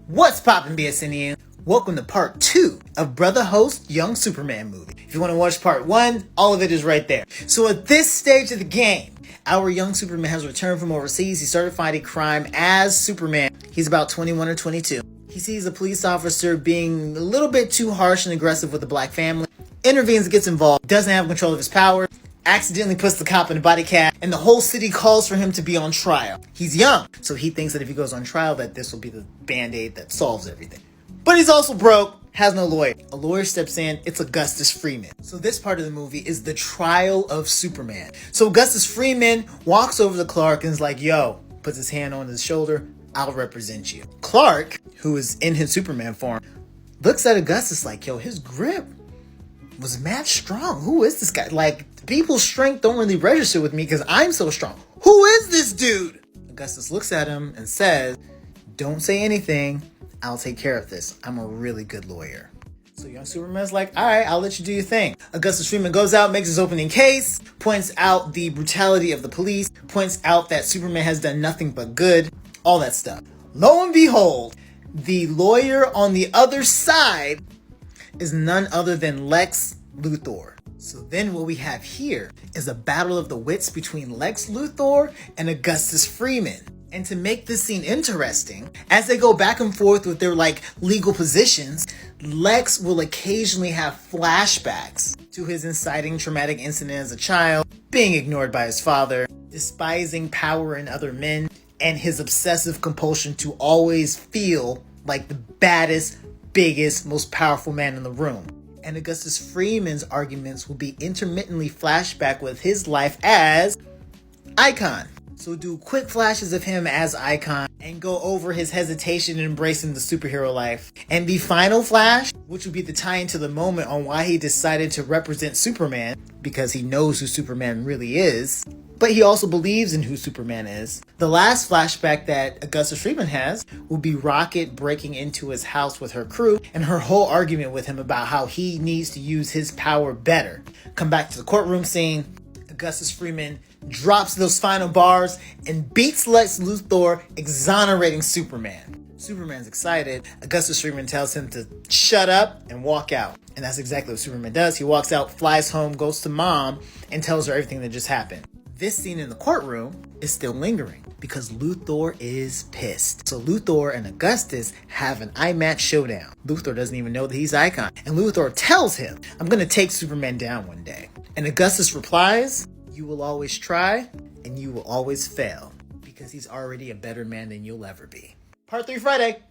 What's poppin', BSNU? Welcome to part 2 of Brother Host Young Superman movie. If you want to watch part 1, all of it is right there. So at this stage of the game, our young Superman has returned from overseas. He started fighting crime as Superman. He's about 21 or 22. He sees a police officer being a little bit too harsh and aggressive with the black family, intervenes and gets involved, doesn't have control of his power, accidentally puts the cop in a body cast, and the whole city calls for him to be on trial. He's young, so he thinks that if he goes on trial that this will be the band-aid that solves everything. But he's also broke, has no lawyer. A lawyer steps in, it's Augustus Freeman. So this part of the movie is the trial of Superman. So Augustus Freeman walks over to Clark and is like, yo, puts his hand on his shoulder, I'll represent you. Clark, who is in his Superman form, looks at Augustus like, yo, his grip was mad strong. Who is this guy? Like, people's strength don't really register with me because I'm so strong. Who is this dude? Augustus looks at him and says, don't say anything. I'll take care of this. I'm a really good lawyer. So young Superman's like, all right, I'll let you do your thing. Augustus Freeman goes out, makes his opening case, points out the brutality of the police, points out that Superman has done nothing but good, all that stuff. Lo and behold, the lawyer on the other side is none other than Lex Luthor. So then what we have here is a battle of the wits between Lex Luthor and Augustus Freeman. And to make this scene interesting, as they go back and forth with their legal positions, Lex will occasionally have flashbacks to his inciting traumatic incident as a child, being ignored by his father, despising power in other men, and his obsessive compulsion to always feel like the baddest, biggest, most powerful man in the room. And Augustus Freeman's arguments will be intermittently flashback with his life as Icon. So do quick flashes of him as Icon and go over his hesitation in embracing the superhero life. And the final flash, which would be the tie-in to the moment on why he decided to represent Superman, because he knows who Superman really is, but he also believes in who Superman is. The last flashback that Augustus Freeman has will be Rocket breaking into his house with her crew and her whole argument with him about how he needs to use his power better. Come back to the courtroom scene. Augustus Freeman drops those final bars and beats Lex Luthor, exonerating Superman. Superman's excited. Augustus Freeman tells him to shut up and walk out. And that's exactly what Superman does. He walks out, flies home, goes to mom, and tells her everything that just happened. This scene in the courtroom is still lingering because Luthor is pissed. So Luthor and Augustus have an eye match showdown. Luthor doesn't even know that he's Icon. And Luthor tells him, I'm going to take Superman down one day. And Augustus replies, you will always try and you will always fail because he's already a better man than you'll ever be. Part 3 Friday.